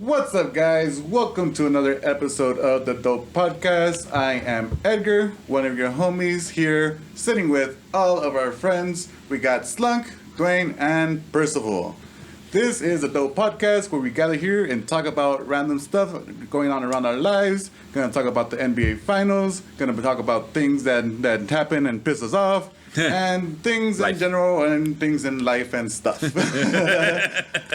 What's up, guys? Welcome to another episode of the Dope Podcast. I am Edgar, one of your homies here, sitting with all of our friends. We got Slunk, Dwayne, and Percival. This is a Dope Podcast where we gather here and talk about random stuff going on around our lives. Gonna talk about the NBA Finals. Gonna talk about things that happen and piss us off. And things in general and things in life and stuff.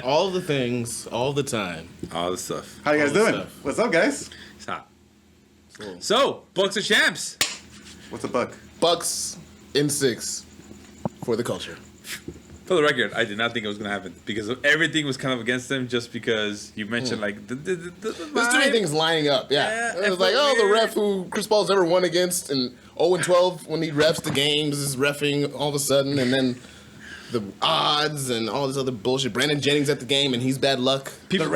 All the things, all the time. All the stuff. How you guys All the doing? stuff. What's up, guys? Stop. Cool. So, Bucks are champs. What's a buck? Bucks in 6 for the culture. For the record, I did not think it was going to happen because everything was kind of against them just because you mentioned like the There's too many things lining up. Yeah. Yeah, It was like, weird. the ref who Chris Paul's ever won against and 0-12 when he refs the games is reffing all of a sudden, and then the odds and all this other bullshit. Brandon Jennings at the game and he's bad luck. People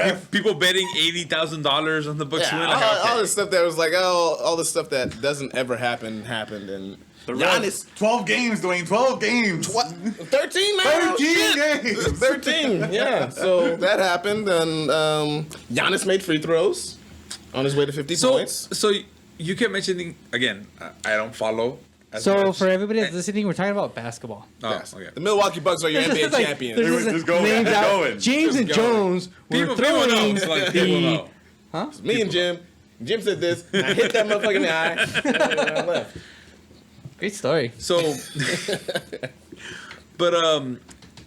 betting $80,000 on the Bucks to win. Like, all okay. this stuff that was like, all this stuff that doesn't ever happen happened, and Giannis. 12 games, Dwayne. 12 games. What? 13 now? 13 Shit. games. 13, yeah. So that happened, and Giannis made free throws on his way to 50 points. So you kept mentioning, again, I don't follow. As So much. for everybody that's listening, we're talking about basketball. Oh, Yes. okay. The Milwaukee Bucks are your There's NBA just like- champions. there's just Just go, names just out. going. James Just and going. Jones were People throwing know. It's like people know. Me and Jim. Jim said this. And I hit that motherfucker in the eye. And I left. Great story. So, but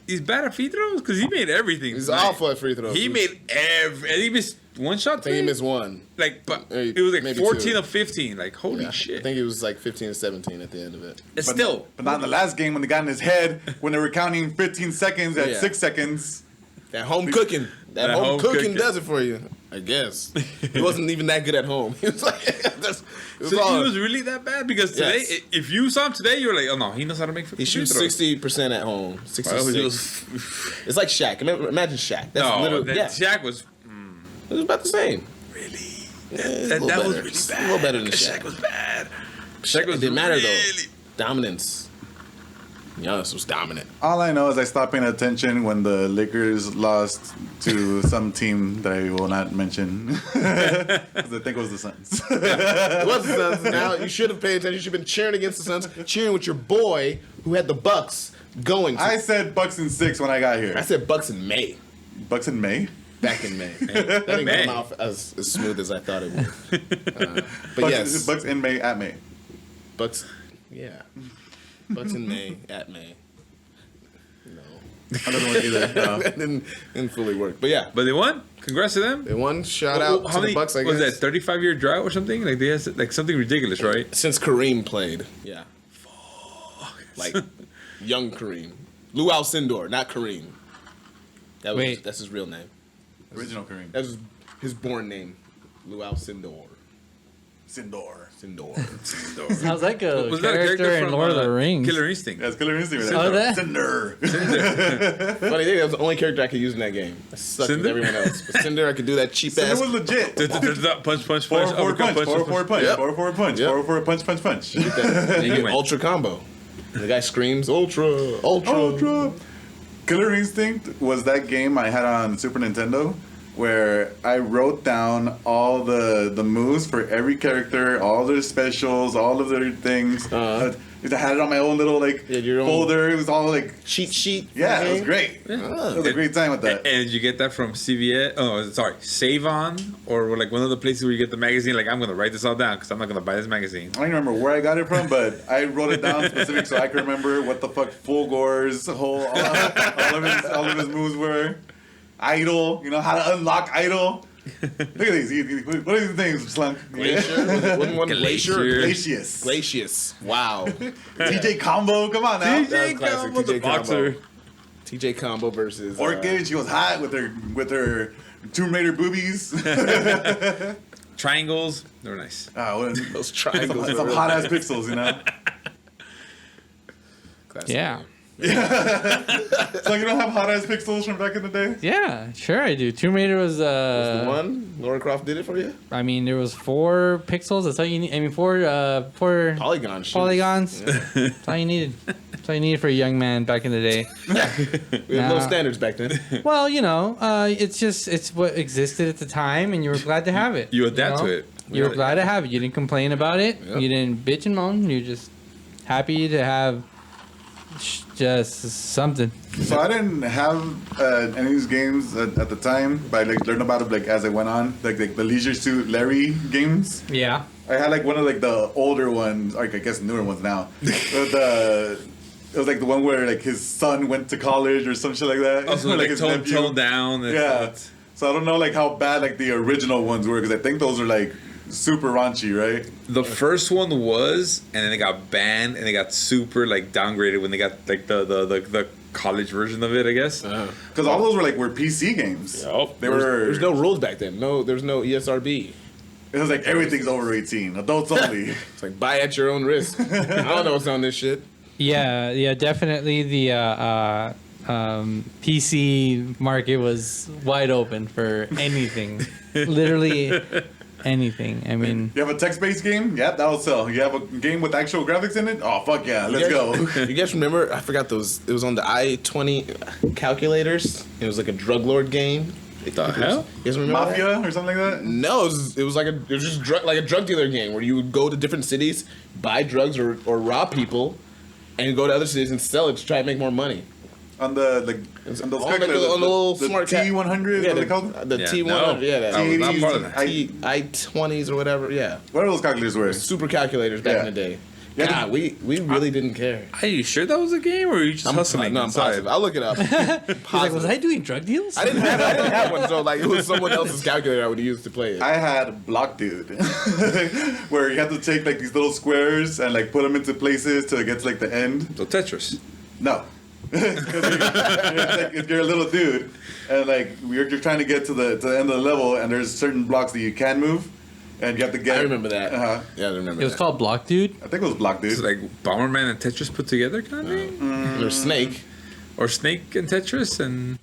he's bad at free throws because he made everything. He's tonight. awful at free throws. He made and he missed one shot. I think he today? missed one. Like, but Maybe- it was like maybe 14 two. of 15. Like, holy Yeah. shit! I think it was like 15 or 17 at the end of it. It's But still. But not in the last game when they got in his head when they were counting 15 seconds at Yeah. 6 seconds. That home cooking. That home cooking does it for you. I guess. He wasn't even that good at home. He was like, it was So all- he was really that bad because today, Yes. if you saw him today, you were like, oh no, he knows how to make. he shoots 60% at home. 66. Well, he was- It's like Shaq. Imagine Shaq. That's no, literally, that yeah. Shaq was It was about the same. really. Yeah, That was better. really A bad. little better than Shaq Shaq. was bad. Shaq was It didn't matter really. though. Dominance. Giannis was dominant. All I know is I stopped paying attention when the Lakers lost to some team that I will not mention. 'Cause I think it was the Suns. It was the Suns. Now you should have paid attention. You should have been cheering against the Suns, cheering with your boy who had the Bucks going. I said Bucks in 6 when I got here. I said Bucks in May. Bucks in May? Back in May. That didn't May. come out as smooth as I thought it would. But Bucks, yes, Bucks in May at May. Bucks. Yeah, Bucks in May at May. No, I don't know either. No. that didn't fully work. But yeah, But they won. Congrats to them. they won. Shout out to the Bucks. I guess was that 35-year drought or something? Like they had like something ridiculous, right? since Kareem played. Yeah, like young Kareem, Lou Alcindor, not Kareem. Wait. That's his real name. Original Kareem. That's his born name, Lou Alcindor. Sindor. Sindor. Sounds like a Was that a character character in from Lord of the Rings. Killer Instinct? That's Killer Instinct. Oh, that? Cinder. Funny thing, that was the only character I could use in that game. I sucked with Cinder? everyone else. But Cinder, I could do that cheap Cinder ass. was legit. Punch, punch, Four punch. four Uppercut, punch. Four four punch. Yep. Four four punch. Yep. Four four punch punch punch. You get win. ultra combo. And the guy screams, Ultra. Ultra. Killer Instinct was that game I had on Super Nintendo where I wrote down all the moves for every character, all their specials, all of their things. Uh-huh. I had it on my own little your own- folder. It was all like Cheat sheet. yeah, it was game. great. It was a great time with that. And did you get that from CVS? Oh, sorry, Save On, or like one of the places where you get the magazine. Like I'm gonna write this all down because I'm not gonna buy this magazine. I don't even remember where I got it from, but I wrote it down specific so I could remember what the fuck Fulgore's whole all of his moves were. Idol, you know how to unlock Idol. Look at these. What are these things, Slunk? Glacier. Wasn't one Glacier? Glacier. Glacius. Glacius. Wow. TJ Combo, come on now. That was classic. Combo, the TJ Combo. boxer. TJ Combo versus. Orchid, she was hot with her Tomb Raider boobies. Triangles. They were nice. those triangles. some hot ass pixels, you know. Classic. Yeah. So you don't have hot ass pixels from back in the day? Yeah, sure I do. Tomb Raider was The one Lara Croft did it for you. I mean, there was 4 pixels. That's all you need. I mean, four Polygon. Shoot. polygons. That's all you needed. That's all you needed for a young man back in the day. We had low Nah. standards back then. Well, it's what existed at the time, and you were glad to have it. You adapt know? to it. You were glad to have it. You didn't complain about it. Yep. You didn't bitch and moan. You're just happy to have just something. So I didn't have any of these games at the time, but I learned about it as I went on, like the Leisure Suit Larry games. Yeah. I had one of the older ones, or I guess newer ones now. It was the one where his son went to college or some shit like that. Also, Or, his nephew. tone down. And Yeah. So I don't know how bad the original ones were, because I think those are super raunchy, right? The first one was, and then it got banned, and it got super downgraded when they got the college version of it, I guess. Because all those were PC games. They were. There's no rules back then. There's no E ESRB. It was everything's over 18, adults only. It's buy at your own risk. I don't know what's on this shit. Yeah, definitely the PC market was wide open for anything. Literally anything. I mean, You have a text-based game? Yeah, that'll sell. You have a game with actual graphics in it? Oh, fuck yeah, let's go. You guys remember? I forgot those. It was on the i20 calculators. It was a drug lord game. The hell? You guys remember that? Mafia or something like that? No, it was just a drug dealer game where you would go to different cities, buy drugs or rob people, and go to other cities and sell it to try and make more money. On the on those calculators, on the little smart T100, yeah, what they called them? the Yeah, T100, no. yeah, I was not part of that. I20s or whatever, yeah, What are those calculators were? super calculators back Yeah. in the day. Yeah. God, we really didn't care. Are you sure that was a game, or were you just hustling? No, I'm inside? positive. I'll look it up. he's like, was I doing drug deals? I didn't have one, so it was someone else's calculator I would use to play it. I had Block Dude, where you had to take these little squares and put them into places to get to the end. So Tetris. No. You're a little dude, and you're trying to get to the end of the level, and there's certain blocks that you can move, and you have to get. I remember that. Uh-huh. Yeah, I remember It was that. called Block Dude. I think it was Block Dude. It's Bomberman and Tetris put together, kind of thing, There's Snake. or Snake and Tetris, and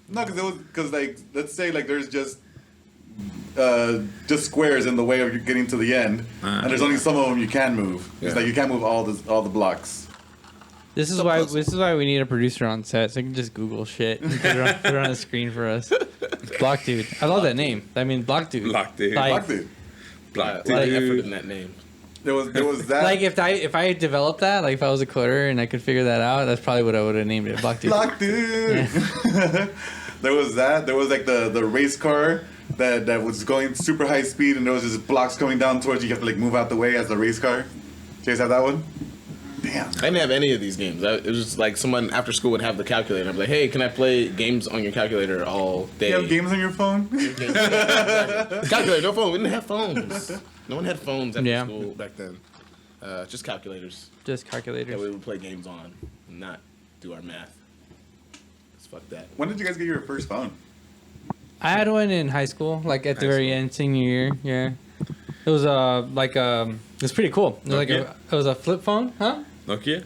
No, because let's say there's just squares in the way of you getting to the end, and there's only some of them you can move. It's Yeah. you can't move all the blocks. This is why we need a producer on set, so I can just Google shit and put it on the screen for us. Block Dude. I love that name. I mean, Block Dude. Block Dude. Block Dude. Block A lot of Dude. effort in that name. There was that. Like if I developed that, if I was a coder and I could figure that out, that's probably what I would have named it. Block Dude. Block Dude. There was that. There was the race car that was going super high speed, and there was just blocks coming down towards you. You have to move out the way as the race car. Do you guys have that one? Damn. I didn't have any of these games. It was just someone after school would have the calculator. I'd be like, hey, can I play games on your calculator all day? You have games on your phone? Calculator, no phone. We didn't have phones. No one had phones after Yeah. school back then. Just calculators Just that calculators. we would play games on and not do our math. Fuck that. When did you guys get your first phone? I had one in high school, at the very end, senior year. Yeah, it was it was pretty cool. It was Okay. it was a flip phone, huh? Nokia.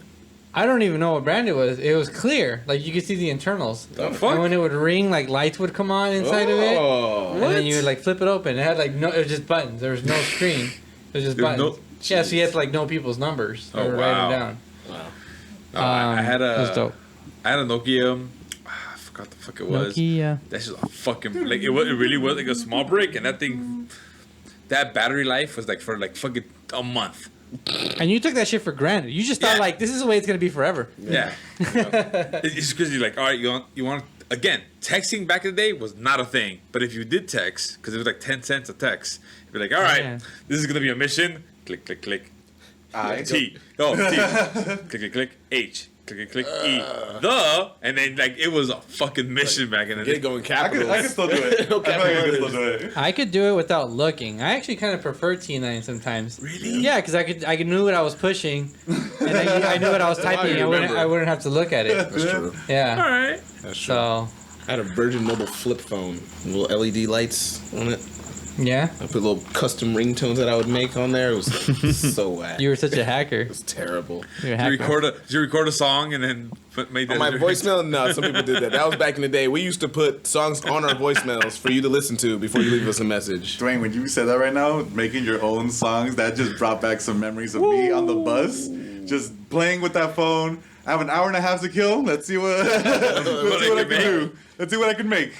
I don't even know what brand it was. It was clear, you could see the internals. The fuck? And when it would ring, lights would come on inside of it, Oh, and then you would flip it open. It had no, it was just buttons. There was no screen. It was just There was buttons. no- Yeah, so you had to know people's numbers Oh, or write wow. them down. wow. No, I had It was a dope. Nokia. I forgot the fuck it was. Nokia. That's just a fucking it really was a small brick, and that thing, that battery life was for fucking a month. And you took that shit for granted. You just thought Yeah. this is the way it's gonna be forever. Yeah. It's because you're all right, you want again, texting back in the day was not a thing. But if you did text, because it was 10 cents a text, you'd be like, all right, Yeah. this is gonna be a mission. Click, click, click. I T. Oh, T. Click, click, click. H. Click, click, click. E. The. And then it was a fucking mission back in the Get day. it going I capitals. could still do it. No I feel like I could still capitals. do it. I could do it without looking. I actually kind of prefer T9 sometimes. Really? Yeah, because I knew what I was pushing, and I knew what I was typing. you remember. I wouldn't have to look at it. That's true. All Yeah. right. That's true. So I had a Virgin Mobile flip phone, little LED lights on it. Yeah. I put little custom ringtones that I would make on there. It was so whack. You were such a hacker. It was terrible. You're a Did you hacker. record a song and then made that On my as your- voicemail, no, some people did that. That was back in the day. We used to put songs on our voicemails for you to listen to before you leave us a message. Dwayne, when you said that right now, making your own songs, that just brought back some memories of me on the bus, just playing with that phone. I have an hour and a half to kill. Let's see what, let's see what I can do. Let's see what I can make.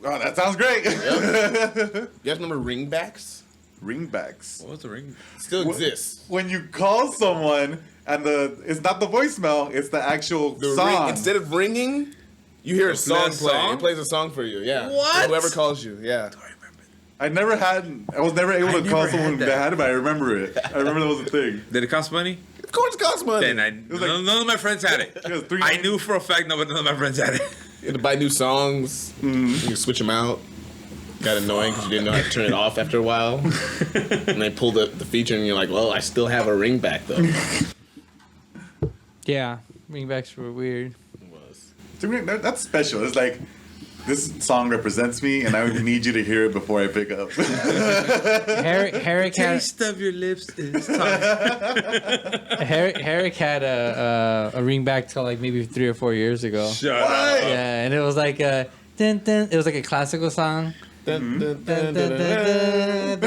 Oh, that sounds great. You guys remember ringbacks? Ringbacks. What was the ring? Still exists. When you call someone and it's not the voicemail, it's the actual The song. ring, instead of ringing, you hear a song plays a play. song? It plays a song for you. Yeah. What? Whoever calls you. Yeah. I was never able to call never someone had that. that had it, but I remember it. I remember that was a thing. Did it cost money? Of course, it costs money. Then was like- none of my friends had it. It was $3. I knew for a fact none of my friends had it. You had to buy new songs. You can switch them out. Got annoying because you didn't know how to turn it off after a while. And they pulled the feature, and you're like, well, I still have a ringback though. Yeah. Ringbacks were weird. It was. To me, that's special. It's like, this song represents me, and I need you to hear it before I pick up. Herrick had Taste of your lips is time. Herrick had a ringback till like maybe 3 or 4 years ago. Shut up. Yeah, and it was like a dun, dun, it was like a classical song. Dun, dun, dun, dun,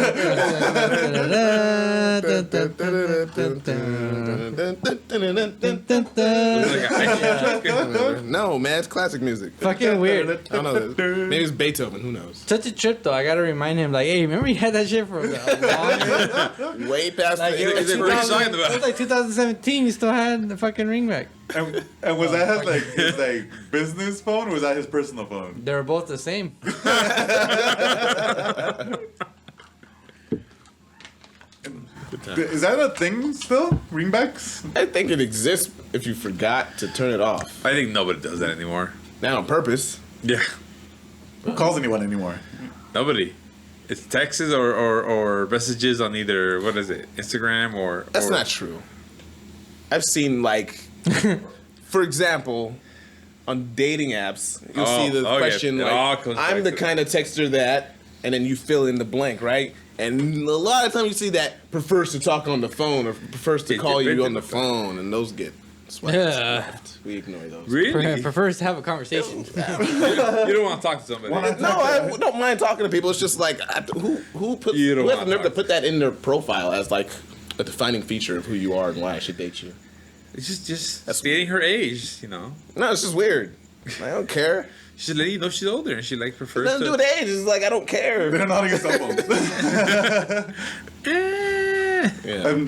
No, man, it's classic music. Fucking weird. I don't know. Maybe it's Beethoven. Who knows? Such a trip though. I gotta remind him, like, hey, remember you had that shit for a long Way past like, it, was Is it what he's 2000 talking about? it was like 2017. You still had the fucking ringback. And was that his like business phone, or was that his personal phone? They were both the same. Is that a thing still? Ringbacks? I think it exists if you forgot to turn it off. I think nobody does that anymore. Not on purpose. Yeah, Who calls anyone anymore? nobody. It's texts or messages on either, what is it, Instagram or... That's or- not true. I've seen like, for example, on dating apps, you'll see the okay. question It all like, comes "I'm back the to- kind of texter that," and then you fill in the blank, right? And a lot of times you see that prefers to talk on the phone or prefers to It call you on the depends. phone, and those get swiped. Yeah. We ignore those. Really? Prefers to have a conversation. You don't want to talk to somebody. No, I don't mind talking to people. It's just like who puts You don't who has wanna the nerve to talk. put that in their profile as like a defining feature of who you are and why I should date you. It's just That's stating her age, you know. No, it's just weird. I don't care. She's letting you know she's older and she like It prefers doesn't do with age. It's like I don't They care. don't know how to get cell phones. Yeah.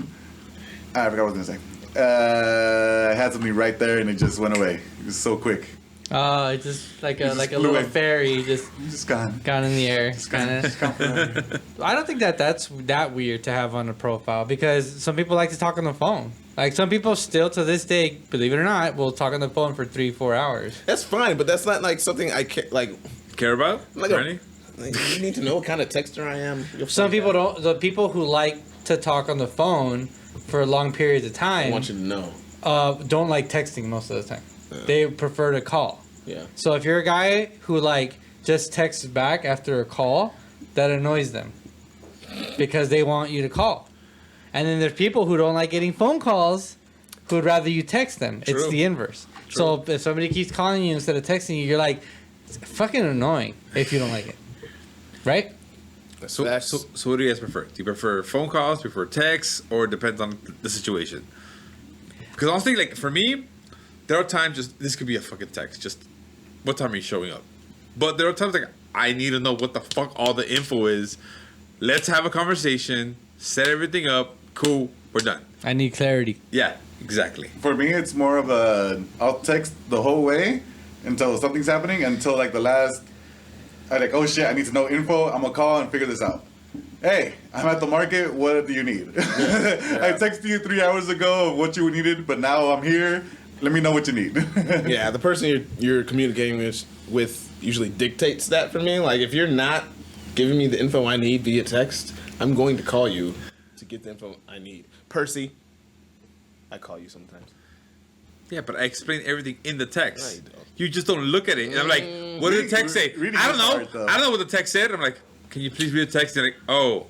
I forgot what I was gonna say. I had something right there, and it just went away. It was so quick. It's just like a just like a flew little away. fairy just It's just gone. gone in the air. Kind of. I don't think that's that weird to have on a profile because some people like to talk on the phone. Like some people still to this day, believe it or not, will talk on the phone for 3-4 hours. That's fine, but that's not like something I like. care about. Like a- Ernie? Like, you need to know what kind of texter I am. You'll Some find people out. don't. The people who like to talk on the phone for long periods of I time want you to know. don't like texting most of the time. They prefer to call. Yeah. So if you're a guy who like just texts back after a call, that annoys them because they want you to call. And then there's people who don't like getting phone calls who would rather you text them. It's True. the inverse. So if somebody keeps calling you instead of texting you, you're like, it's fucking annoying if you don't like it. Right? That's So, facts. so what do you guys prefer? Do you prefer phone calls, prefer texts, or it depends on the situation? Because honestly, like for me, there are times just this could be a fucking text. Just what time are you showing up? But there are times like I need to know what the fuck all the info is. Let's have a conversation, set everything up. Cool, we're done. I need clarity. Yeah, exactly. For me, it's more of I'll text the whole way until something's happening, until like the last, I'm like, oh shit, I need to know info. I'm gonna call and figure this out. Hey, I'm at the market. What do you need? I texted you 3 hours ago of what you needed, but now I'm here. Let me know what you need. Yeah, the person you're communicating with usually dictates that for me. Like, if you're not giving me the info I need via text, I'm going to call you to get the info I need. Percy, I call you sometimes. Yeah, but I explain everything in the text. No, you don't. You just don't look at it. And I'm like, what did the text say? reading I don't is hard, know. though. I don't know what the text said. I'm like, can you please read the text? And they're like, oh,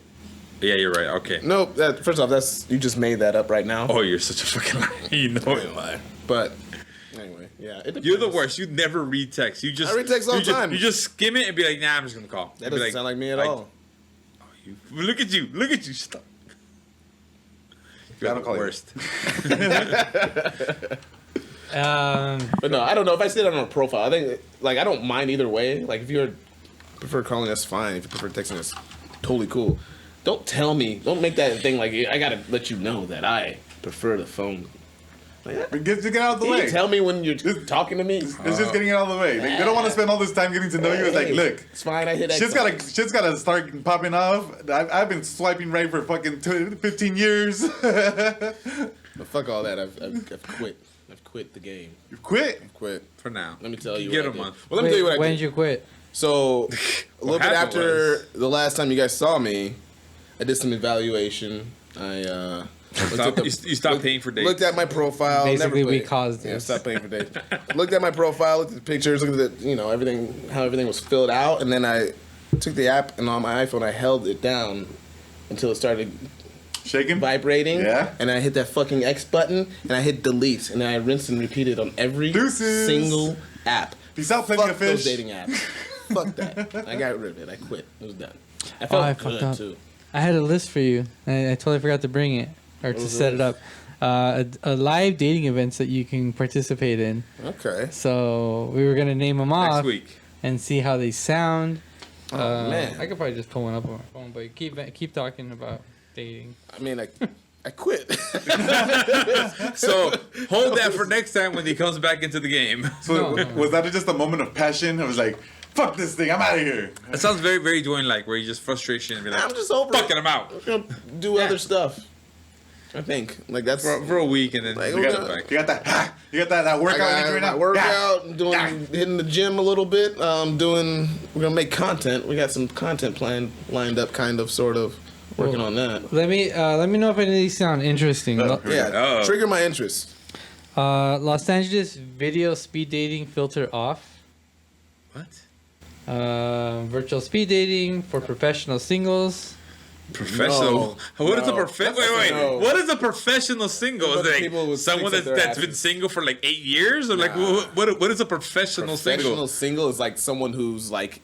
yeah, you're right. Okay. Nope. First off, you just made that up right now. Oh, you're such a fucking liar. You know it. But anyway, yeah. It You're the depends. worst. You never read text. You just I read text all you the just- time. You just skim it and be like, nah, I'm just gonna call. That doesn't sound like me at all. You, look at you. Look at you. Stop. You're don't the call you. worst. But no, I don't know if I see it on a profile. I think I don't mind either way. Like if you prefer calling us, fine. If you prefer texting us, totally cool. Don't tell me. Don't make that thing like I gotta let you know that I prefer the phone. Like, Get out of the can you way. tell me when you're talking to me. It's just getting it out of the way. They don't want to spend all this time getting to know you. It's like, Hey, look, it's fine. I hit X. shit's gotta start popping off. I've been swiping right for fucking 15 years. But fuck all that. I've quit. I've quit the game. You quit. I've quit. For now. Let me tell you. Get what a I did. month. Well, let me tell you what I when did. did you quit? So, a little bit happened after was- the last time you guys saw me, I did some evaluation. I You stopped paying for dates. looked at my profile. Basically, never we played. caused Yeah, this. stopped paying for dates. Looked at my profile, looked at the pictures, looked at everything, how everything was filled out, and then I took the app and on my iPhone I held it down until it started Shaking. vibrating. Yeah. And I hit that fucking X button and I hit delete and I rinsed and repeated on every Deuces. single app. Peace out, plenty Fuck of those fish. dating apps. Fuck that. I got rid of it. I quit. It was done. I Oh, felt I good fucked up. too. I had a list for you. I totally forgot to bring it or to was set it? it up. A live dating events that you can participate in. Okay. So we were gonna name them off Next week. and see how they sound. Oh man. I could probably just pull one up on my phone, but keep talking about dating. I mean, I quit. So hold that for next time when he comes back into the game. So No. was that just a moment of passion? I was like, fuck this thing, I'm out of here. It sounds very, very Dwayne-like, where you just frustration and be like, I'm just over fuck it, it. I'm out. I'm gonna do other stuff. I think that's For a week and then Like, you we're got gonna- it back. You got that, that workout I you're doing got my now? workout, hitting the gym a little bit. We're gonna make content. We got some content lined up, kind of, sort of, working on that. Let me know if any of these sound interesting. Oh. Yeah, Oh. trigger my interest. Los Angeles video speed dating filter off. What? Virtual speed dating for professional singles. Professional. What is a No. professional? That's Wait. no. What is a professional single? But Is it people like with someone sticks up that's their been asses. single for like 8 years, or like Nah. what is a professional Professional single? single is like someone who's like,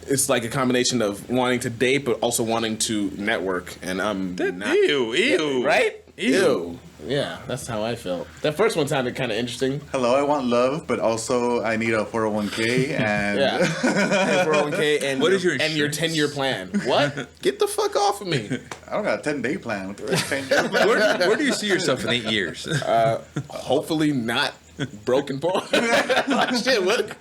it's like a combination of wanting to date but also wanting to network. And I'm not. Ew. Right? Ew. Yeah, that's how I felt. That first one sounded kind of interesting. Hello, I want love, but also I need a 401k and Yeah. And 401k and What is your and your insurance? 10-year plan? What? Get the fuck off of me. I don't got a 10-day plan. What the 10-year plan? Where do you see yourself in 8 years? Hopefully not broken porn. Shit, what?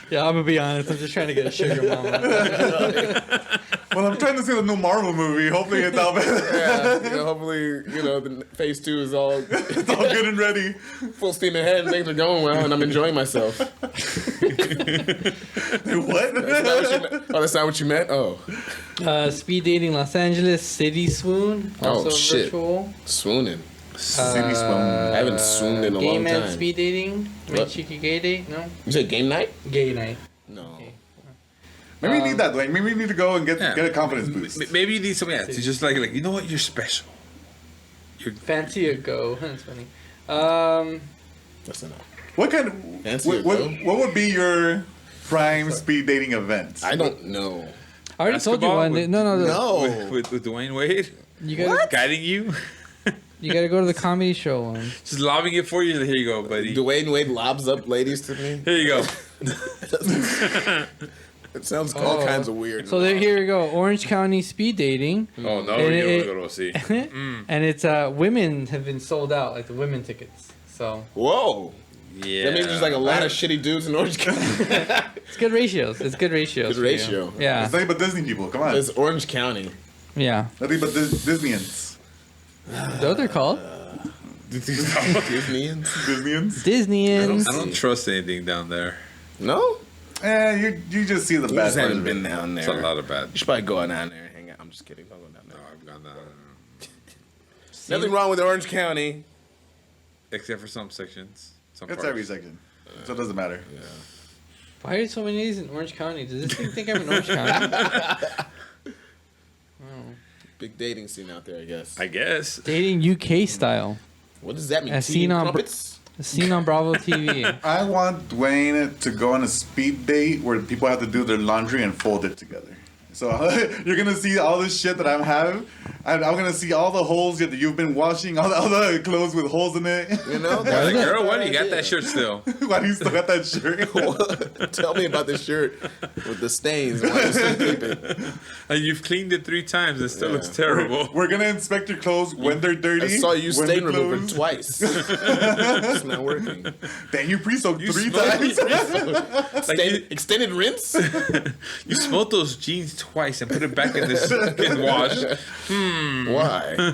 Yeah, I'm gonna be honest. I'm just trying to get a sugar mama. Well, I'm trying to see the new Marvel movie. Hopefully it's out Yeah, hopefully, the phase 2 is all it's all good and ready. full steam ahead and things are going well and I'm enjoying myself. What? That's not what you meant? Oh, Speed dating Los Angeles city swoon. Also shit. virtual. swooning. City swoon. I haven't swooned in a Gay long man time. speed dating. What? Cheeky gay date? No. You said game night? Gay night. No. Maybe you need that, Dwayne. Maybe you need to go and get a confidence boost. Maybe you need something else. It's just like you know what? You're special. Fancy a go. That's funny. That's enough. What kind of Fancy what, it, what, though. what would be your prime speed dating event? I don't know. I already told you Basketball one. with- No. No. With Dwayne Wade You gotta guiding you, you gotta go to the comedy show one. just lobbing it for you. Here you go, buddy. Dwayne Wade lobs up ladies to me. Here you go. It sounds all Oh. kinds of weird. So here we go. Orange County speed dating, Oh no, And you're it- gonna go see. and it's women have been sold out, like the women tickets. So Whoa. Yeah. That means there's like a lot of shitty dudes in Orange County. it's good ratios. It's good ratios. Good for you. ratio. Yeah. It's nothing but Disney people. Come on. It's Orange County. Yeah. Nothing but Disneyans. Is that what they're called? Disneyans? Disneyans. Disneyans. I don't trust anything down there. No? You just see the You bad just part haven't of been it. down there. It's a lot of bad. You should probably go down there and hang out. I'm just kidding. Don't go down No, there. I've gone down. Nothing wrong with Orange County. except for some sections. Some It's parts. every section, so it doesn't matter. Why are there so many of these in Orange County? Does this thing think I'm in Orange County? Big dating scene out there, I guess. I guess. Dating UK style. What does that mean? As Tea seen on trumpets? Seen on Bravo TV. I want Dwayne to go on a speed date where people have to do their laundry and fold it together. So you're gonna see all this shit that I'm having. I'm gonna see all the holes that you've been washing, all the clothes with holes in it. You know? I was like, girl, why do you got idea. that shirt still? Why do you still got that shirt? Tell me about this shirt with the stains. Why you still keep it? And you've cleaned it 3 times. It still Yeah. looks terrible. We're gonna inspect your clothes when they're dirty. I saw you when stain they're removing closed. twice. It's not working. Then you pre-soaked You 3 smell- times. Extended rinse? You smelled those jeans twice and put it back in this fucking wash. Why?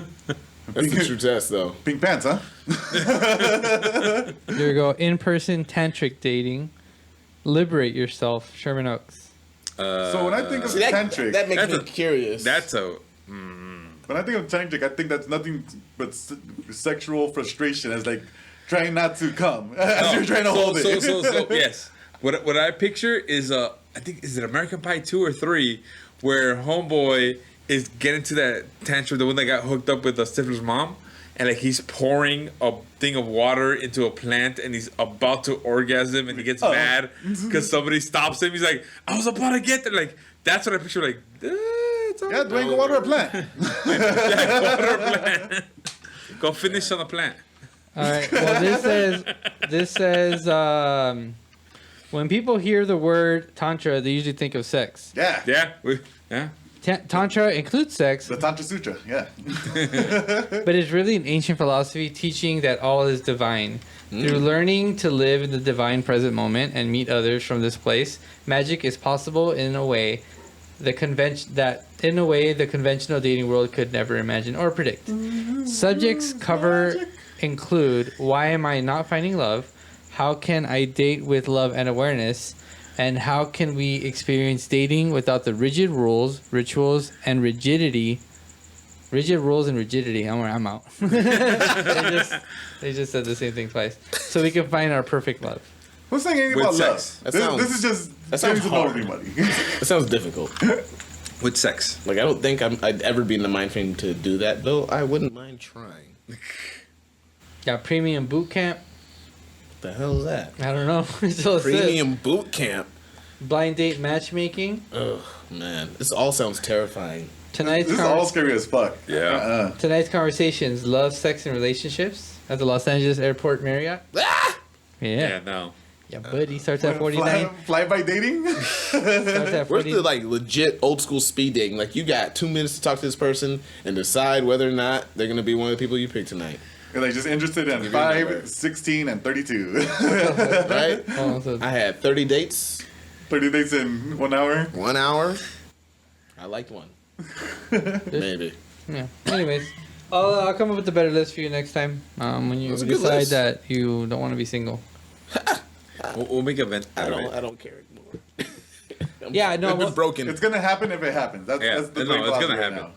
That's the true test, though. Pink pants, huh? Here we go. In-person tantric dating. Liberate yourself. Sherman Oaks. So when I think of See, that tantric, makes That's me a- curious. That's a. when I think of tantric, I think that's nothing but sexual frustration as like trying not to come as you're trying to hold it. So, yes. What I picture is I think is it American Pie 2 or 3, where homeboy is getting to that tantrum, the one that got hooked up with Stifler's mom, and like he's pouring a thing of water into a plant, and he's about to orgasm, and he gets mad because somebody stops him. He's like, "I was about to get there." Like that's what I picture. Like, it's all Yeah, right. Dwayne, go water a plant. Water plant. Go finish on the plant. All right. Well, this says when people hear the word tantra, they usually think of sex. Yeah. Yeah. Tantra includes sex, The Tantra Sutra, yeah. but it's really an ancient philosophy teaching that all is divine. Through learning to live in the divine present moment and meet others from this place, magic is possible in a way the conventional dating world could never imagine or predict. Subjects include why am I not finding love? How can I date with love and awareness? And how can we experience dating without the rigid rules, rituals, and rigidity? Rigid rules and rigidity. I'm out. they just said the same thing twice. So we can find our perfect love. Who's saying anything With about sex. love? This is just that sounds getting to know hard. everybody. That sounds difficult. With sex. Like, I don't think I'd ever be in the mind frame to do that, though I wouldn't mind trying. Got premium boot camp. What the hell is that? I don't know. It's all it says. Premium boot camp. Blind date matchmaking. Ugh, man. This all sounds terrifying. Tonight's This is all scary as fuck. Yeah. tonight's conversations: love, sex, and relationships at the Los Angeles Airport Marriott. Ah! Yeah, no. Yeah, buddy starts at 49. Fly by dating? Starts at Where's 40. the, like, legit old school speed dating? Like, you got 2 minutes to talk to this person and decide whether or not they're going to be one of the people you pick tonight. You're like just interested in Give you a number. 5, 16, and 32. Right? Oh, so I had 30 dates, 30 dates in 1 hour. 1 hour. I liked one. Maybe. yeah. Anyways, I'll come up with a better list for you next time. When you That's a good decide list. that you don't want to be single. We'll make a vent out of it. I don't care anymore. Yeah, no, I've been well- broken. It's gonna happen if it happens. That's, Yeah, that's the no, Dwayne it's gonna philosophy right happen.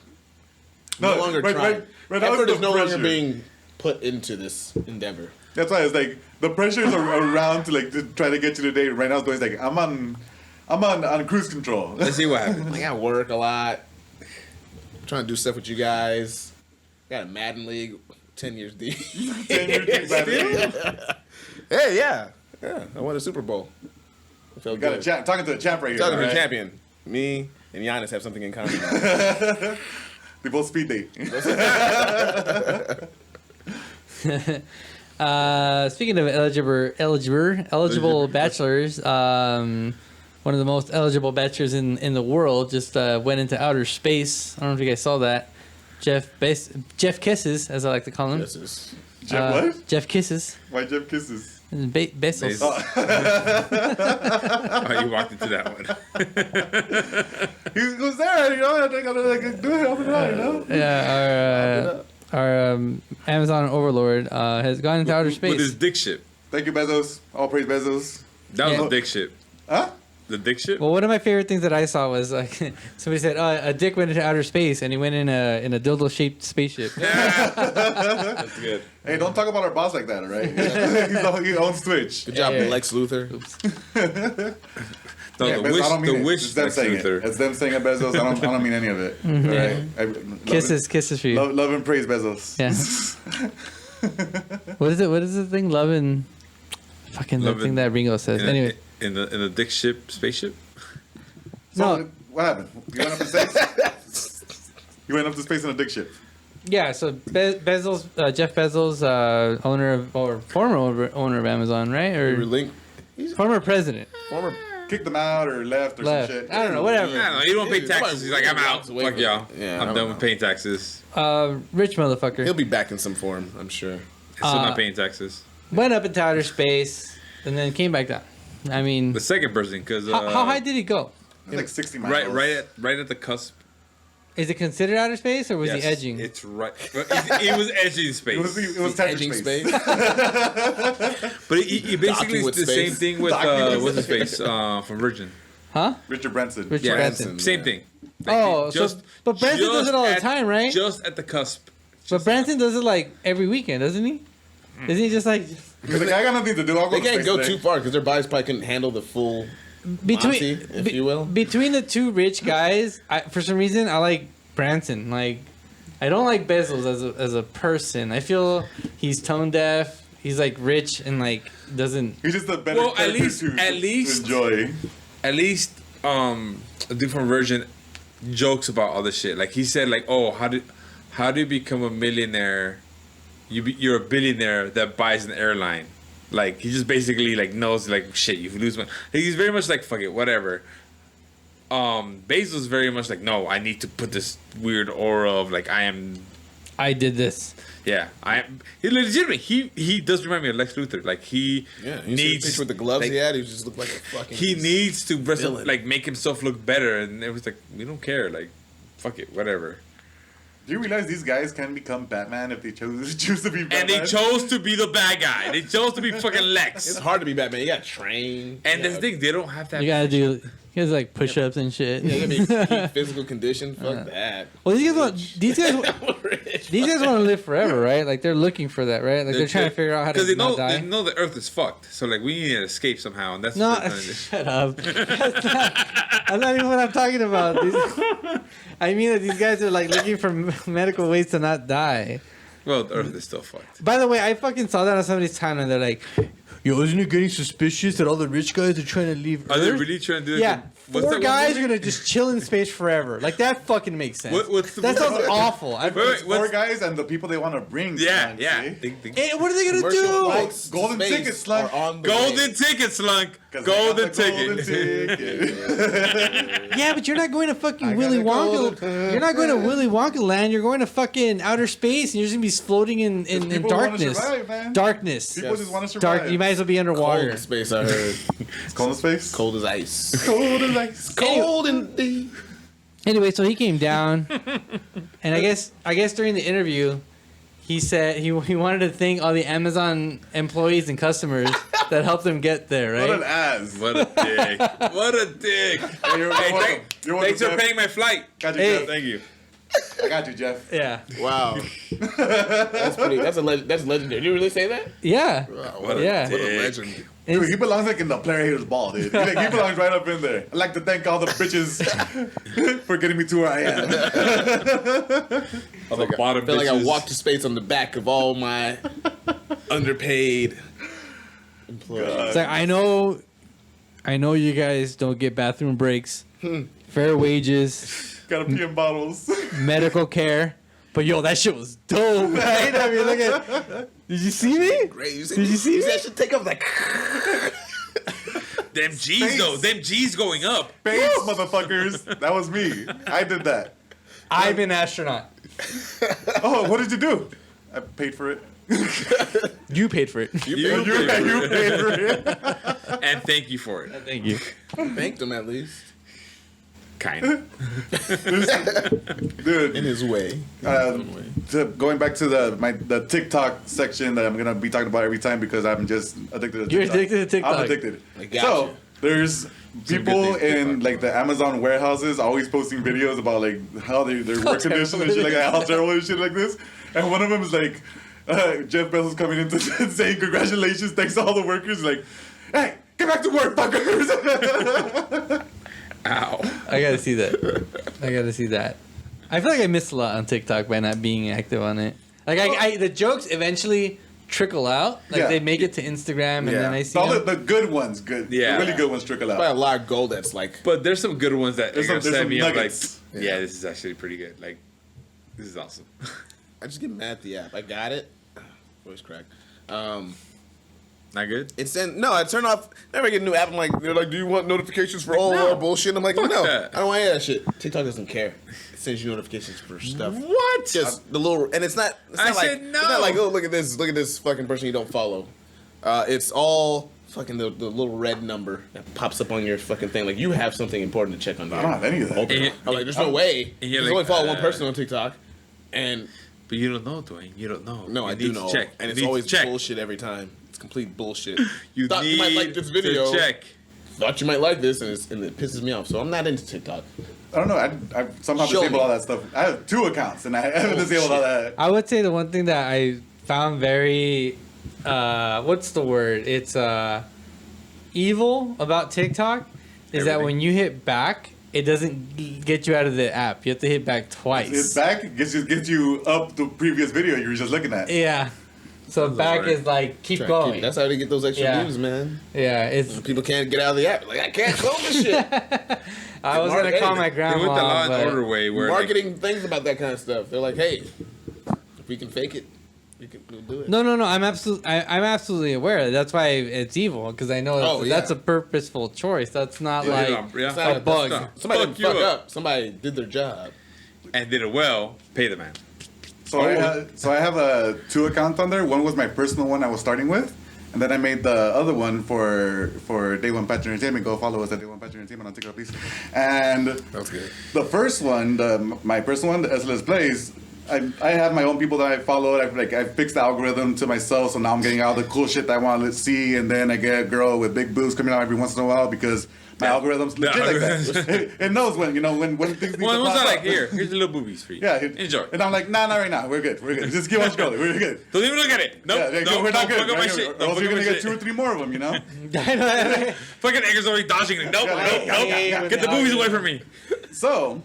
now. no longer right, trying. right now Effort it's is the no longer pressure. being put into this endeavor. That's why it's like the pressures are around to like to try to get you to date. Right now, it's like I'm on cruise control. Let's see what happens. I got work a lot. Trying to do stuff with you guys. Got a Madden league, 10 years deep. 10 years deep, man. Hey, yeah. I won a Super Bowl. I felt Got a good. talking to a champ right here. Talking to a right? champion. Me and Giannis have something in common. They both speed date. Speaking of eligible bachelors, one of the most eligible bachelors in the world just went into outer space. I don't know if you guys saw that. Jeff Kisses, as I like to call him. This is Jeff what? Jeff Kisses. Why Jeff kisses? Bezos. Oh, you walked into that one. He was there, you know. I think I'm like do it up and down, you know. Yeah, our Amazon overlord has gone into outer With his space. dick ship. Thank you, Bezos. All praise Bezos. That was Yeah. a dick ship. Huh? The dick shit. Well, one of my favorite things that I saw was like somebody said, "Oh, a dick went into outer space and he went in a dildo shaped spaceship." That's good. Hey, don't talk about our boss like that, all right? He owns Twitch. Good job, Yeah. Lex Luthor. No, Yeah, the but wish. I don't mean The it. wish. It's them Lex saying Luthor. it. It's them saying it, Bezos. I don't mean any of it. All right? Kisses for you. Love and praise, Bezos. Yeah. What is it? What is the thing? Love and fucking the Love thing and- that Ringo says. In Anyway, in the dick ship spaceship. So, No. what happened? You went up to space? You went up to space in a dick ship. yeah. So Bezos, Jeff Bezos, owner of or former owner of Amazon, right? Or Link, former president. former. Kicked them out or left or Left. some shit. I don't know. Whatever. I don't know. He don't pay Yeah, taxes. He's like, I'm out. walks away Fuck from y'all. it. Yeah, I I'm don't done know. with paying taxes. Rich motherfucker. He'll be back in some form, I'm sure. Still not paying taxes. Went up into outer space and then came back down. I mean, The second person, because how high did he go? It's like 60 miles. right at the cusp. Is it considered outer space or was Yes, he edging? It's right. It was edging space. It was Tetris Edging space. space. But he basically Docking is with the same space. thing with Docking with what's his face from Virgin. Huh? Richard Branson. Richard Yeah, Branson. same yeah. thing. Oh, so- but Branson does it all the at- time, right? Just at the cusp. But Branson does it like every weekend, doesn't he? Isn't he just like Because like, I got nothing to do. I'll go They to can't space go today. too far because their bodies probably couldn't handle the full between Monty, if you will. between the two rich guys? For some reason, I like Branson. Like, I don't like Bezos as a person. I feel he's tone deaf. He's like rich and like doesn't. He's just a better Well, at character least- to enjoy. At least a dude from Virgin jokes about all this shit. Like he said, like, oh, how do you become a millionaire? You're a billionaire that buys an airline. Like he just basically like knows like shit. You lose money. He's very much like fuck it, whatever. Bezos very much like no. I need to put this weird aura of like I did this. yeah. He legitimately he does remind me of Lex Luthor. Like he Yeah, you see the needs picture with the gloves like, he had. He just looked like a fucking. he needs to villain. like make himself look better, and it was like we don't care. Like fuck it, whatever. Do you realize these guys can become Batman if they choose to be Batman? And they chose to be the bad guy. They chose to be fucking It's Lex. hard to be Batman. You got to train. And the thing, they don't have that. You gotta do. He has like push-ups and shit. You gotta be peak physical condition. Fuck that. Well, these guys want Rich. these guys want to live forever, right? Like they're looking for that, right? Like they're trying to figure out how to they not know die. they know the Earth is fucked. So like we need to escape somehow, and that's No, what they're trying to do. shut up. That's not even what I'm talking about. I mean that these guys are like looking for medical ways to not die. Well, the Earth is still fucked. By the way, I fucking saw that on somebody's timeline. They're like, "Yo, isn't it getting suspicious that all the rich guys are trying to leave Are they Earth?" really trying to do that? Yeah, What's four that one guys movie? are gonna just chill in space forever. Like that fucking makes sense. What's the that movie? sounds awful. Wait, It's what's- four guys and the people they want to bring. Yeah, man, yeah. see? Hey, what are they gonna Commercial do? flights to Golden space tickets, Slunk. are on the Golden way. ticket, Slunk. 'Cause they got Golden the golden ticket. ticket. Yeah, but you're not going to fucking I Willy gotta go Wonka. to- You're not going to Willy Wonka land. You're going to fucking outer space, and you're just gonna be floating in People wanna darkness. survive, man. Darkness. People just want to survive. Dark. You might as well be Cold underwater. in space, I heard. It's cold in space. Cold as ice. Cold as ice. Cold indeed. Anyway, so he came down, and I guess during the interview, he said he wanted to thank all the Amazon employees and customers that helped him get there. What an Right? ass. What a dick. What a dick. Hey, you're Hey, welcome. You're welcome, thanks for Jeff. paying my flight. Got you, Hey. Jeff. Thank you. I got you, Jeff. Yeah. Wow. That's legendary. Did you really say that? Yeah. What a Yeah. What a dick. legend. Dude, he belongs like in the player haters ball, dude. He belongs right up in there. I'd like to thank all the bitches for getting me to where I am. On the bottom I feel like I bitches. walked to space on the back of all my underpaid employees. It's like I know you guys don't get bathroom breaks, fair wages, Gotta pee in bottles. medical care, but yo, that shit was dope, right? I mean, look at. Did you see me? Great. Did you see me? that should take up like. Them G's though. Them G's going up. Thanks, motherfuckers. That was me. I did that. I'm an astronaut. Oh, what did you do? I paid for it. You paid for it. You paid for it. And thank you for it. Thank you. Thanked him at least. Kind. Dude, In his way. going back to the TikTok section that I'm gonna be talking about every time because I'm just addicted to TikTok. You're addicted to TikTok. I'm addicted. I got So you. There's people in like the Amazon warehouses always posting videos about like how their work conditions and shit like that, how terrible and shit like this. And one of them is like Jeff Bezos coming in to saying congratulations, thanks to all the workers. Like, hey, get back to work, fuckers. Ow. I gotta see that. I feel like I missed a lot on TikTok by not being active on it. Like the jokes eventually trickle out. Like Yeah. they make it to Instagram, and then I see all them. the good ones, good, Yeah. the really good ones trickle By a out. lot of gold that's like. But there's some good ones that There's are gonna some set me up like, nuggets. yeah, this is actually pretty good. Like, this is awesome. I just get mad at the app. I got it. Voice crack. Not good? It's in no. I turn off. Never get a new app. I'm like, they're like, do you want notifications for all no. our bullshit? I'm like, Fuck no, that. I don't want any of that shit. TikTok doesn't care. It sends you notifications for stuff. What? Just the little, and it's not. It's I not like, said It's no. not like, oh, look at this fucking person you don't follow. It's all fucking the little red number that pops up on your fucking thing. Like you have something important to check on. I don't have any of that. Okay. I'm like, there's no way. And You you're can only like, follow one person on TikTok, and But you don't know, Dwayne. You don't know. no, You I need do to know, check. and You it's need to always check. bullshit every time. It's complete bullshit. You Thought need you might like this video. to check. Thought you might like this, and it pisses me off. So I'm not into TikTok. I don't know. I somehow Show disabled me. all that stuff. I have 2 accounts and I haven't Oh, disabled all shit. that. I would say the one thing that I found very, what's the word? It's evil about TikTok is that Everything. when you hit back, it doesn't get you out of the app. You have to hit back twice. It's back, gets you up the previous video you were just looking at. Yeah. So back alright. is like keep Try to going. That's how they get those extra Yeah. views, man. Yeah, it's. People can't get out of the app. Like I can't close this shit. I was gonna call my They went the grandma, Law and but Order way where like, Marketing things about that kind of stuff. They're like, hey, if we can fake it, we'll do it. no. I'm absolutely aware. That's why it's evil because I know Oh, that's yeah. a purposeful choice. That's not Yeah, like yeah. It's not a bug. Stop. Somebody Fuck didn't you fuck up. up. Somebody did their job. and did it well, pay the man. So I have 2 accounts on there. One was my personal one I was starting with, and then I made the other one for Day One Patch Entertainment. Go follow us at Day One Patch Entertainment on TikTok, please. And That's good. the first one, my personal one, the SLS Plays, I have my own people that I follow. I fixed the algorithm to myself, so now I'm getting all the cool shit that I want to see, and then I get a girl with big boobs coming out every once in a while because my algorithm's legit like that. It knows when things need Well, to it was pop not up. like here's the little boobies for you. Yeah, Enjoy. And I'm like, nah, not right now. We're good. Just keep on scrolling. We're good. Don't even look at it. Nope. Yeah, Nope. we're not Don't good. fuck up my Right? shit. Or Don't else fuck you're up gonna my get 2 or shit. 3 more of them, you know. Fucking Edgar's already dodging it. Nope. Yeah, Nope. yeah, Nope. Get the boobies away from me. So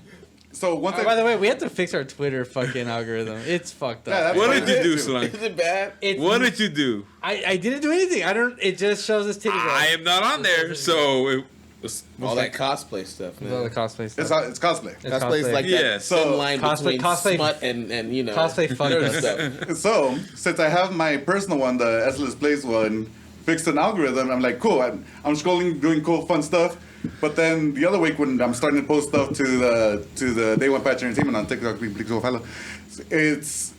once By the way, we have to fix our Twitter fucking algorithm. It's fucked Yeah, up. that's What fine. did you do, Is Slunk? Is it bad? What did you do? I didn't do anything. I don't. It just shows us titty. I am not on there, so it was All that cosplay stuff, All the man. cosplay it's stuff. it's cosplay. It's Cosplay is like Yeah, that so thin line cosplay- between cosplay- smut and you know cosplay fucked nerd us. stuff. So since I have my personal one, the SLS Plays one, fixed an algorithm, I'm like, cool. I'm scrolling, doing cool, fun stuff. But then the other week when I'm starting to post stuff to the Day One Patch Entertainment on TikTok, please go follow. It's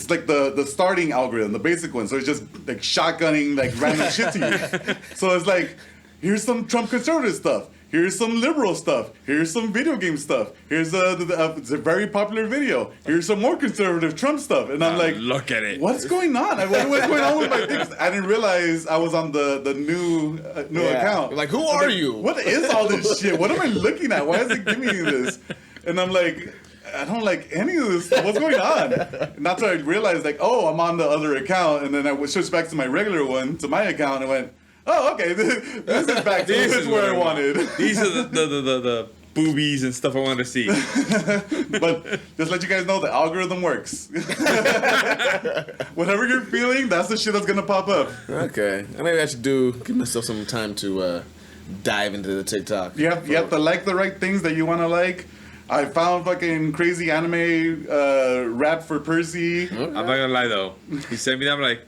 like the starting algorithm, the basic one. So it's just like shotgunning like random shit to you. So it's like, here's some Trump conservative stuff. Here's some liberal stuff. Here's some video game stuff. Here's it's a very popular video. Here's some more conservative Trump stuff. And I'm like, look at it. what's going on? What's going on with my things? I didn't realize I was on the new account. You're like, who I'm are you? What is all this shit? What am I looking at? Why is it giving me this? And I'm like, I don't like any of this. What's going on? And that's when I realized, like, oh, I'm on the other account. And then I switched back to my regular one, to my account, and went, oh, okay, this is back to This this is is where what I I wanted. These are the boobies and stuff I want to see. But just let you guys know, the algorithm works. Whatever you're feeling, that's the shit that's gonna pop up. Okay, maybe I should give myself some time to dive into the TikTok. You have to like the right things that you want to like. I found fucking crazy anime rap for Percy. I'm not gonna lie though. He sent me that. I'm like,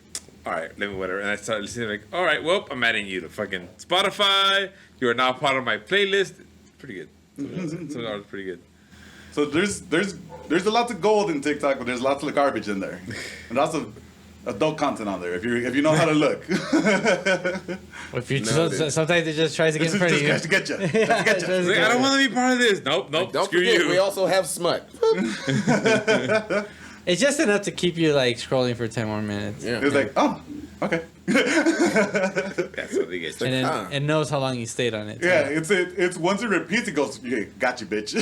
all right, let me whatever. And I started listening. Like, all right, well, I'm adding you to fucking Spotify. You are now part of my playlist. Pretty good. Some of pretty good. So there's a lot of gold in TikTok, but there's lots of garbage in there, and lots of adult content on there. If you know how to look, If you No, dude. sometimes it just tries to get in just front of you. to get you. Just to get you. Like, I don't want to be part of this. Nope. Don't Screw forget, you. we also have smut. It's just enough to keep you like scrolling for 10 more minutes. Yeah. It's like, oh, Okay. That's what they get. And then Huh. it knows how long you stayed on it. Yeah, it's once it repeats, it goes, yeah, got you, bitch.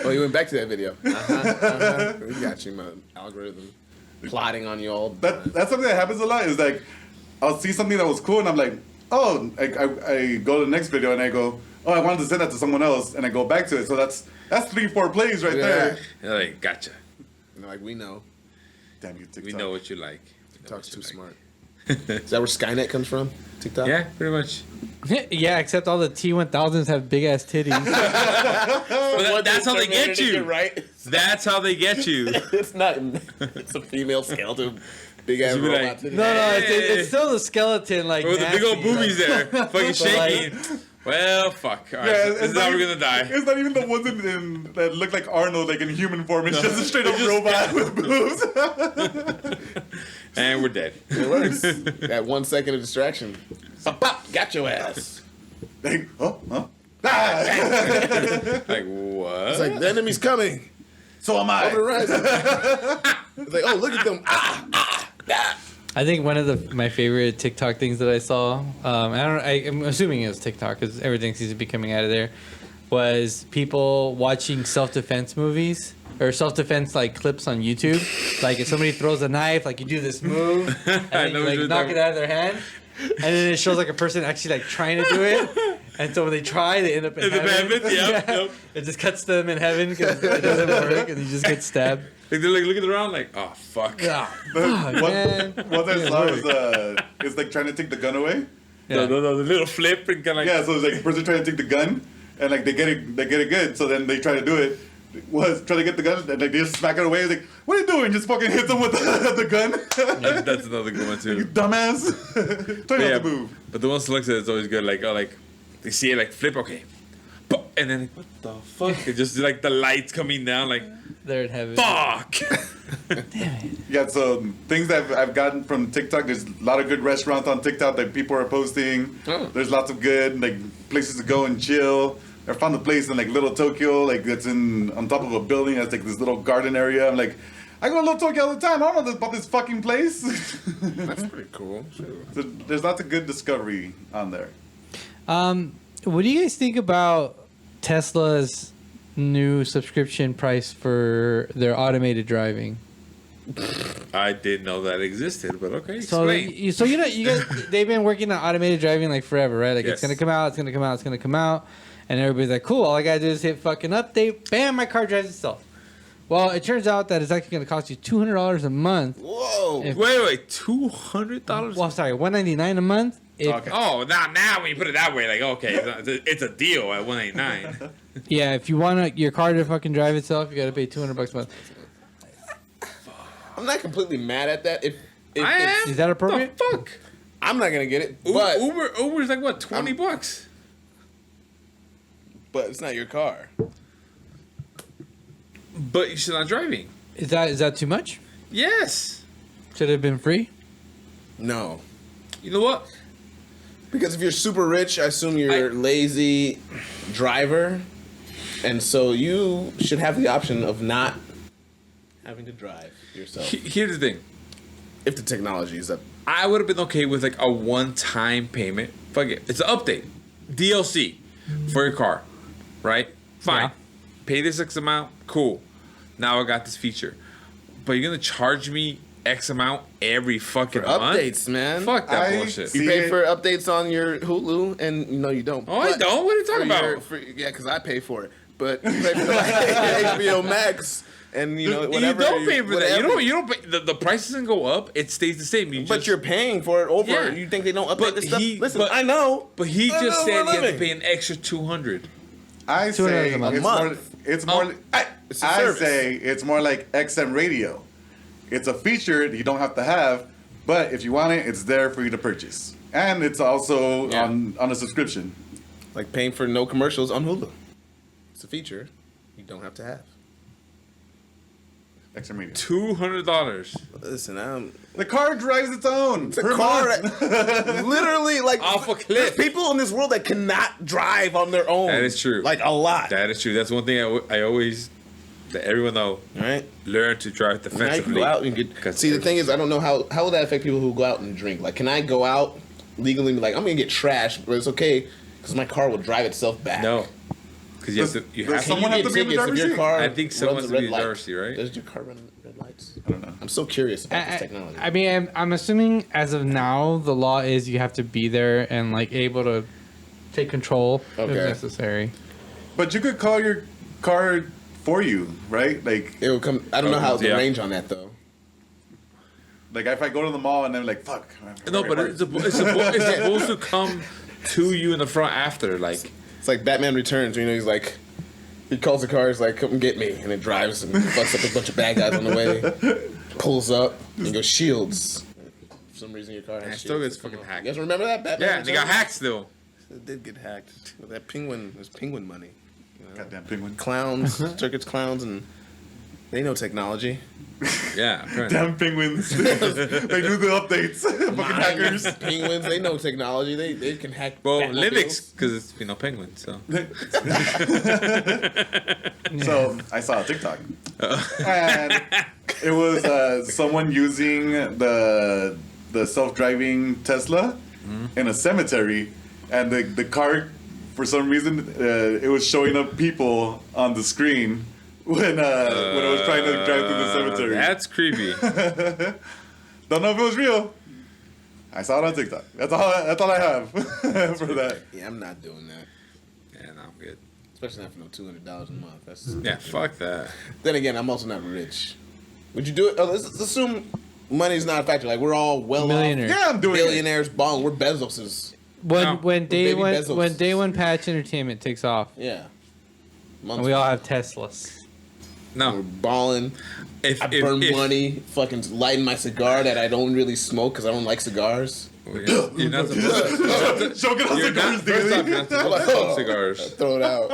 Oh, you went back to that video. We got you, man. Algorithm plotting on you all. That's something that happens a lot. Is like, I'll see something that was cool, and I'm like, oh, I go to the next video, and I go, oh, I wanted to send that to someone else, and I go back to it. So that's 3-4 plays right there. They're like, gotcha. And they're like, we know. Damn you, TikTok. We know what you like. We know TikTok's what you too like. smart. Is that where Skynet comes from? TikTok? Yeah, pretty much. Yeah, except all the T1000s have big ass titties. But that's how they get you. Right? That's how they get you. It's not. It's a female skeleton. Big ass You be robot. like, titty. No, it's still the skeleton, like With the big old nasty, boobies there, fucking shaking. Well, fuck. All right, Yeah, this is how we're gonna die. It's not even the ones in that look like Arnold, like in human form. It's just a straight up robot with boobs. And we're dead. It works. That 1 second of distraction. Pop, pop, got your ass. Like, huh? Ah! Like, what? It's like, the enemy's coming. So am Over the I. horizon. It's like, oh, look at them. I think one of my favorite TikTok things that I saw, I'm assuming it was TikTok because everything seems to be coming out of there, was people watching self-defense movies or self-defense like clips on YouTube. Like if somebody throws a knife, like you do this move, and then know you what like you're knock talking it out of their hand, and then it shows like a person actually like trying to do it. And so when they try, they end up in heaven. Yep. It just cuts them in heaven because it doesn't work, and you just get stabbed. Like, they're like looking around, like, oh, fuck. Ah, What man. I saw was it's like trying to take the gun away. Yeah. The little flip and kind of like, Yeah, so it's like the person trying to take the gun, and like they get it good. So then they try to do it. Was trying to get the gun, and like they just smack it away. It's like, what are you doing? Just fucking hit them with the gun. that's another good one, You too. dumbass. Try not to move. But the one selected is always good. Like, oh, like, they see it, like, flip, okay. And then, like, what the fuck? It's just like the lights coming down, like, They're in heaven. fuck. Yeah, so things that I've gotten from TikTok, there's a lot of good restaurants on TikTok that people are posting. Oh. There's lots of good like places to go and chill. I found a place in like Little Tokyo, like that's on top of a building. That's like this little garden area. I'm like, I go to Little Tokyo all the time. I don't know about this fucking place. That's pretty cool. So there's lots of good discovery on there. What do you guys think about Tesla's new subscription price for their automated driving? I didn't know that existed, but okay, So, explain. you guys, they've been working on automated driving like forever, right? Like Yes. it's gonna come out, it's gonna come out, it's gonna come out, and everybody's like, cool. All I gotta do is hit fucking update, bam, my car drives itself. Well, it turns out that it's actually gonna cost you $200 a month. Whoa. If- Wait, $200? Well, sorry, $199 a month. If, Okay. Oh, now when you put it that way, like, okay, it's a deal at $189. Yeah, if you want your car to fucking drive itself, you gotta pay $200 a month. I'm not completely mad at that. If I am? Is that appropriate? The fuck? I'm not gonna get it, but Uber's like, what, $20? but it's not your car. But you're not driving. Is that too much? Yes. Should it have been free? No. You know what? Because if you're super rich, I assume you're lazy driver, and so you should have the option of not having to drive yourself Here's the thing. if the technology is up. I would have been okay with like a one-time payment. Fuck it. It's an update. DLC for your car. Right? Fine. Yeah. Pay this X amount. Cool. Now I got this feature. But you're going to charge me X amount every fucking month? Updates, man. Fuck that I bullshit. see- You pay for updates on your Hulu, and no, you don't. Oh, I But don't? What are you talking for about? yeah, because I pay for it. But you pay for like HBO Max, and you know whatever. you don't pay for that. whatever. You don't pay, the price doesn't go up. It stays the same. You But just, you're paying for it over. Yeah. You think they don't update But this stuff? he- Listen, but- I know. But he I just know said we're you have to living. pay an extra $200. I say $200 a it's month. more. It's more. It's a I service. say it's more like XM radio. It's a feature that you don't have to have, but if you want it, it's there for you to purchase, and it's also Yeah. on a subscription. Like paying for no commercials on Hulu. It's a feature you don't have to have. XM radio. $200. Listen, The car drives its own. the per car, month. literally, like Off a there's cliff. people in this world that cannot drive on their own. That is true. Like a lot. That is true. That's one thing I always let everyone know. All right. Learn to drive Now you can defensively. go out and get. 'Cause See, the thing is, I don't know how will that affect people who go out and drink. Like, can I go out legally and be like, I'm gonna get trashed, but it's okay because my car will drive itself back. No, because you have to. You Does have someone to. have to be in the tickets if driver's your seat? car I think someone runs has a to be red in the light. driver's seat, right? Does your car run red lights? I don't know. I'm so curious about this technology. I mean, I'm assuming as of now, the law is you have to be there and like able to take control Okay. if necessary. But you could call your car for you, right? Like It will come. I don't know how the Yeah. range on that though. if I go to the mall and I'm like, fuck. No, but it's supposed to come to you in the front after, like. It's like Batman Returns. You know, he's like, he calls the car. He's like, "Come get me," and it drives and fucks up a bunch of bad guys on the way. Pulls up and goes shields. For some reason, your car has And it shields. still gets that come fucking up. hacked. You guys remember that Batman? Yeah, they got Returns? hacked still. It did get hacked. That penguin. There's penguin money. You know? Goddamn penguin. Clowns, circus clowns, and they know technology. Yeah, apparently. Damn penguins. They do the updates. Fucking hackers. Penguins, they know technology. They can hack. Well, Batmobiles. Linux, because it's penguin. So So I saw a TikTok, and it was someone using the self-driving Tesla in a cemetery, and the car, for some reason, it was showing up people on the screen when it was trying to drive through the cemetery. that's creepy. Don't know if it was real. I saw it on TikTok. That's all I have for that. Yeah, I'm not doing that. Yeah, no, I'm good. Especially not for no $200 a month. That's Yeah, fuck that. Then again, I'm also not rich. Would you do it? Oh, let's assume money's not a factor. Like we're all well Millionaires. Yeah, I'm doing it. billionaires, balling. We're Bezoses. No, When day baby one Bezos. when day one patch entertainment takes off, Yeah. and we all have Teslas. We're No, balling. if I burn money, fucking lighting my cigar that I don't really smoke because I don't like cigars. you're not supposed to. Choking on You're not, cigars first off, daily. you're not supposed to smoke cigars. Throw it out.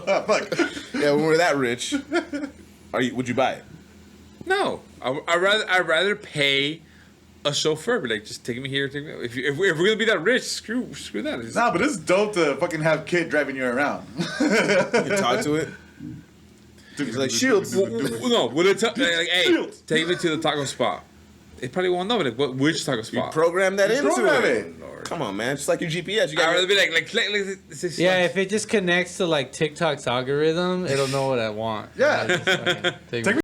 Ah, fuck. Yeah, when we're that rich, would you buy it? No, I'd rather pay a chauffeur, but like just take me here, take me. If we're gonna be that rich, screw that. It's- Nah, but it's dope to fucking have Kid driving you around. You can talk to it. He's like, Shields. No, would it like, hey, Shields. take me to the taco spot? They probably won't know, like, which taco spot? Program that into program it. it. Lord. Come on, man. Just like your GPS. You I'd got rather be like this Yeah, if it just connects to like TikTok's algorithm, it'll know what I want. Yeah. Just fucking take Take me